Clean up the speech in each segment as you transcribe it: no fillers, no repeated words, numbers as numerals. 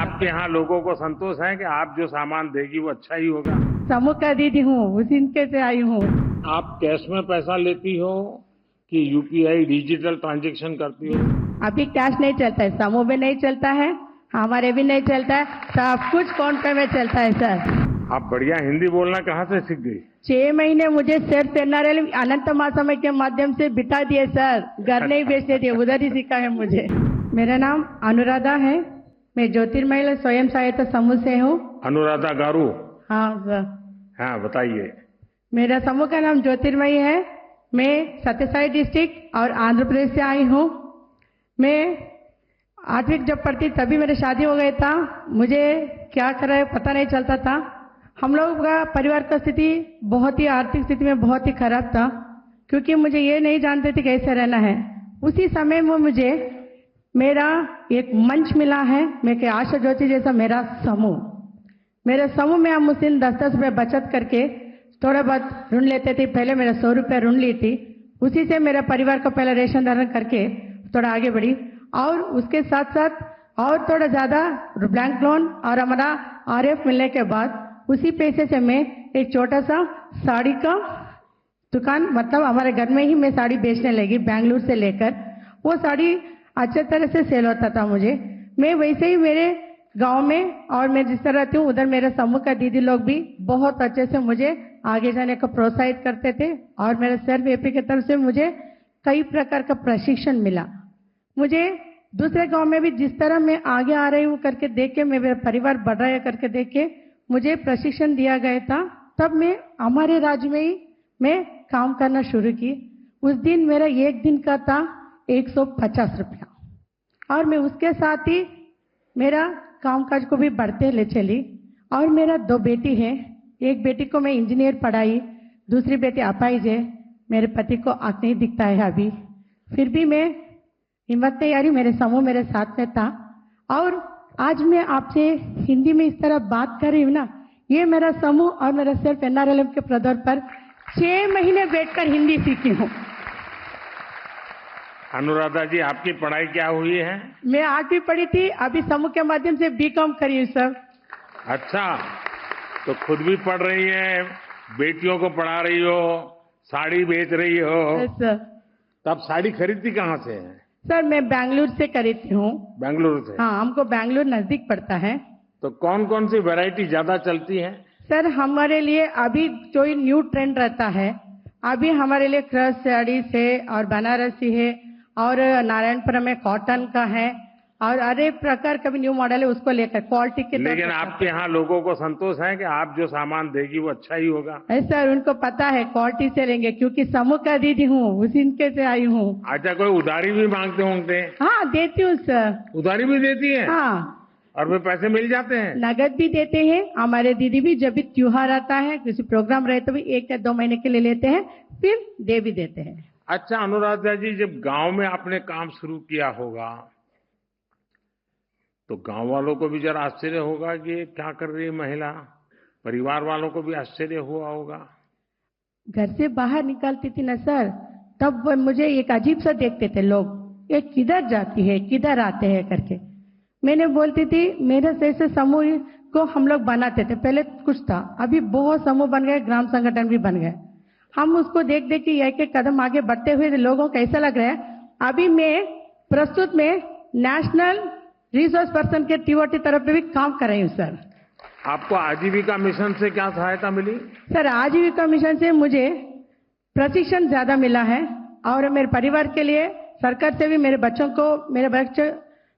आपके यहाँ लोगों को संतोष है कि आप जो सामान देगी वो अच्छा ही होगा? समूह का दीदी हूँ, उसी के से आई हूँ। आप कैश में पैसा लेती हो कि यूपीआई डिजिटल ट्रांजैक्शन करती हो? अभी कैश नहीं चलता है, समूह में नहीं चलता है, हमारे भी नहीं चलता है, सब कुछ फोन पे में चलता है सर। आप बढ़िया हिंदी बोलना कहाँ से सीख गई? 6 महीने मुझे सिर्फ एनआरएल अनंत महासमय के माध्यम से बिठा दिए सर, घर नहीं भेजते थे, उधर ही सीखा है मुझे। मेरा नाम अनुराधा है, मैं ज्योतिर्मय स्वयं सहायता समूह से हूँ। अनुराधा गारू? हाँ सर। हाँ, बताइए। मेरा समूह का नाम ज्योतिर्मयी है। मैं सत्यसाई डिस्ट्रिक्ट और आंध्र प्रदेश से आई हूँ। मैं 8वीं जब पढ़ती तभी मेरी शादी हो गई था। मुझे क्या कर रहा है पता नहीं चलता था। हम लोग का परिवार का स्थिति बहुत ही आर्थिक स्थिति में बहुत ही खराब था, क्योंकि मुझे ये नहीं जानते थे कैसे रहना है। उसी समय में मुझे मेरा एक मंच मिला है, मैं के आशा ज्योति जैसा मेरा समूह। मेरे समूह में हम उस दिन 10-10 रुपये बचत करके थोड़ा बहुत ऋण लेते थे। पहले मेरा 100 रुपये ऋण ली थी, उसी से मेरे परिवार को पहले रेशन धारण करके थोड़ा आगे बढ़ी, और उसके साथ साथ और थोड़ा ज्यादा बैंक लोन और हमारा आरएफ मिलने के बाद उसी पैसे से मैं एक छोटा सा साड़ी का दुकान, मतलब हमारे घर में ही मैं साड़ी बेचने लगी, बेंगलुरु से लेकर। वो साड़ी अच्छे तरह से सेल होता था मुझे। मैं वैसे ही मेरे गांव में और मैं जिस तरह रहती हूँ उधर मेरे समूह का दीदी लोग भी बहुत अच्छे से मुझे आगे जाने को प्रोत्साहित करते थे, और मेरे सेल्फ एपी की तरफ से मुझे कई प्रकार का प्रशिक्षण मिला। मुझे दूसरे गांव में भी जिस तरह मैं आगे आ रही हूँ करके देख के, मेरा परिवार बढ़ रहा है करके देख के मुझे प्रशिक्षण दिया गया था। तब मैं हमारे राज्य में ही मैं काम करना शुरू की। उस दिन मेरा एक दिन का था 150 रुपया, और मैं उसके साथ ही मेरा कामकाज को भी बढ़ते ले चली। और मेरा 2 बेटी है, एक बेटी को मैं इंजीनियर पढ़ाई, दूसरी बेटी अपाहिज है। मेरे पति को आंख नहीं दिखता है अभी, फिर भी मैं हिम्मत नहीं हारी, मेरे समूह मेरे साथ में था। और आज मैं आपसे हिंदी में इस तरह बात कर रही हूँ ना, ये मेरा समूह और मेरा सिर्फ एनआरएलएम के प्रदर पर 6 महीने बैठकर हिंदी सीखी हूँ। अनुराधा जी, आपकी पढ़ाई क्या हुई है? मैं 8वीं पढ़ी थी, अभी समूह के माध्यम से बीकॉम करी हूँ सर। अच्छा, तो खुद भी पढ़ रही है, बेटियों को पढ़ा रही हो, साड़ी बेच रही हो। सर, तब साड़ी खरीदती कहाँ से है? सर मैं बेंगलुरु से खरीदती हूँ। बेंगलुरु से? हाँ, हमको बेंगलुरु नजदीक पड़ता है। तो कौन कौन सी वैरायटी ज्यादा चलती है? सर हमारे लिए अभी जो न्यू ट्रेंड रहता है, अभी हमारे लिए क्रश साड़ी है और बनारसी है, और नारायणपुरम में कॉटन का है, और अरे प्रकार का भी न्यू मॉडल है, उसको लेकर क्वालिटी के। लेकिन आपके यहाँ लोगों को संतोष है कि आप जो सामान देगी वो अच्छा ही होगा? सर उनको पता है क्वालिटी से लेंगे, क्योंकि समूह का दीदी हूँ, उसी के से आई हूँ। अच्छा, कोई उधारी भी मांगते होंगे? हाँ देती हूँ सर। उधारी भी देती है? हाँ, और वे पैसे मिल जाते हैं? नगद भी देते हैं। हमारे दीदी भी जब भी त्योहार आता है, किसी प्रोग्राम रहे तो भी 1 या 2 महीने के लिए लेते हैं, फिर दे भी देते हैं। अच्छा अनुराधा जी, जब गांव में आपने काम शुरू किया होगा तो गांव वालों को भी जरा आश्चर्य होगा कि ये क्या कर रही है महिला, परिवार वालों को भी आश्चर्य हुआ होगा। घर से बाहर निकलती थी ना सर, तब वो मुझे एक अजीब सा देखते थे लोग, ये किधर जाती है किधर आते हैं करके। मैंने बोलती थी मेरे जैसे समूह को हम लोग बनाते थे, पहले कुछ था, अभी बहुत समूह बन गए, ग्राम संगठन भी बन गए। हम उसको देख देख के एक एक कदम आगे बढ़ते हुए लोगों को ऐसा लग रहा है। अभी मैं प्रस्तुत में नेशनल रिसोर्स पर्सन के टीओटी तरफ पे भी काम कर रही हूँ सर। आपको आजीविका मिशन से क्या सहायता मिली? सर आजीविका मिशन से मुझे प्रशिक्षण ज्यादा मिला है, और मेरे परिवार के लिए सरकार से भी मेरे बच्चों को, मेरे बच्चे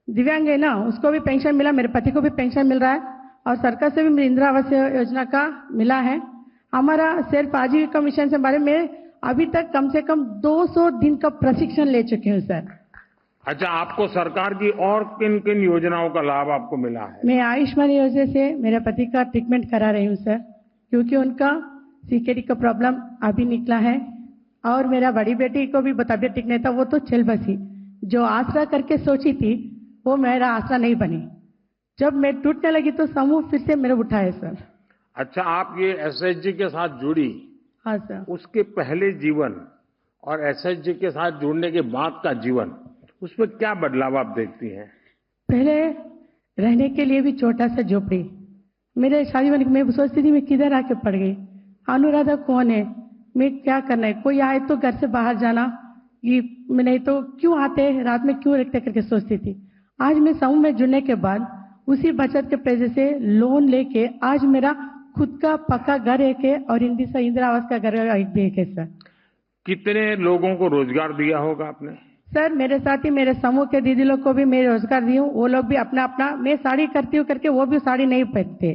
दिव्यांग है ना, उसको भी पेंशन मिला, मेरे पति को भी पेंशन मिल रहा है, और सरकार से भी मेरी इंदिरा आवास योजना का मिला है। हमारा सिर्फ आजीविका मिशन से बारे में अभी तक कम से कम 200 दिन का प्रशिक्षण ले चुकी हूँ सर। अच्छा, आपको सरकार की और किन किन योजनाओं का लाभ आपको मिला है? मैं आयुष्मान योजना से मेरे पति का ट्रीटमेंट करा रही हूँ सर, क्योंकि उनका सीकेडी का प्रॉब्लम अभी निकला है, और मेरा बड़ी बेटी को भी तबियत ठीक नहीं था, वो तो चल बसी। जो आसरा करके सोची थी वो मेरा आसरा नहीं बनी, जब मैं टूटने लगी तो समूह फिर से मेरे उठाए सर। अच्छा, आप ये एसएचजी के साथ जुड़ी? हाँ सर। उसके पहले जीवन और एसएचजी के साथ जुड़ने के बाद का जीवन, उसमें क्या बदलाव आप देखती हैं? पहले रहने के लिए भी छोटा सा झोपड़ी। मेरे शादी होने के मैं सोचती थी मैं किधर आके पड़ गई। अनुराधा कौन है, मैं क्या करना है, कोई आए तो घर से बाहर जाना, ये मैं नहीं तो क्यों आते हैं, रात में क्यों रखते करके सोचती थी। आज मैं समूह में जुड़ने के बाद उसी बचत के पैसे से लोन लेके आज मेरा खुद का पक्का घर एक है और इंदिरा आवास का घर एक भी एक है सर। कितने लोगों को रोजगार दिया होगा आपने? सर मेरे साथ ही मेरे समूह के दीदी लोग को भी मैं रोजगार दी हूँ। वो लोग भी अपना अपना, मैं साड़ी करती हूँ करके वो भी साड़ी नहीं पहनते।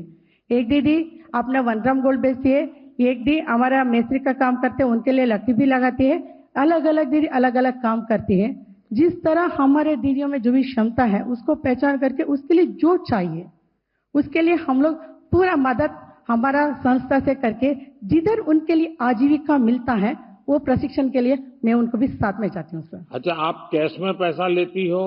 एक दीदी अपना 1 ग्राम गोल्ड बेचती है, एक दी हमारा मिस्त्री का काम करते हैं, उनके लिए लट्ठी भी लगाती है। अलग अलग दीदी अलग अलग काम करती है। जिस तरह हमारे दीदियों में जो भी क्षमता है उसको पहचान करके उसके लिए जो चाहिए उसके लिए हम लोग पूरा मदद हमारा संस्था से करके जिधर उनके लिए आजीविका मिलता है वो प्रशिक्षण के लिए मैं उनको भी साथ में जाती हूँ सर। अच्छा, आप कैश में पैसा लेती हो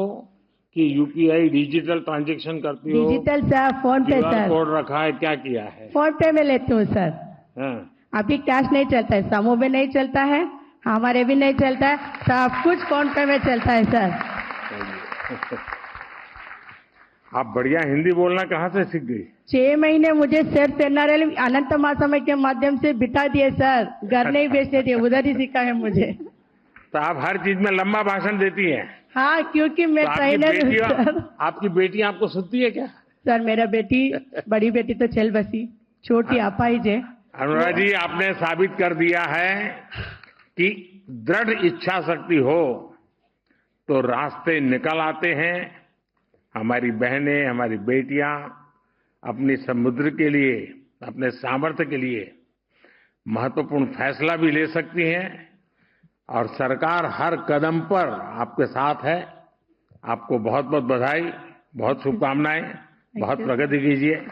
कि यूपीआई डिजिटल ट्रांजैक्शन करती हो? डिजिटल सर, फोन पे QR सर। कोड रखा है, क्या किया है? फोन पे में लेती हूँ सर। हाँ। अभी कैश नहीं चलता है, समूह में नहीं चलता है, हमारे भी नहीं चलता है, सब कुछ फोन पे में चलता है सर। आप बढ़िया हिंदी बोलना कहाँ से सीख गई? 6 महीने मुझे सिर्फ एनआरएल अनंत महासमय के माध्यम से बिठा दिए सर। घर नहीं बेचते थे, उधर ही सीखा है मुझे। तो आप हर चीज में लंबा भाषण देती हैं? हाँ, क्योंकि मैं तो ट्रेनर हूँ सर। आपकी बेटी आपको सुनती है क्या? सर मेरा बेटी, बड़ी बेटी तो चल बसी, छोटी अपाहिज है। अनुराग जी, आपने साबित कर दिया है कि दृढ़ इच्छा शक्ति हो तो रास्ते निकल आते हैं। हमारी बहनें, हमारी बेटियां अपनी समुद्र के लिए, अपने सामर्थ्य के लिए महत्वपूर्ण फैसला भी ले सकती हैं और सरकार हर कदम पर आपके साथ है। आपको बहुत बहुत बधाई, बहुत शुभकामनाएं, बहुत प्रगति कीजिए।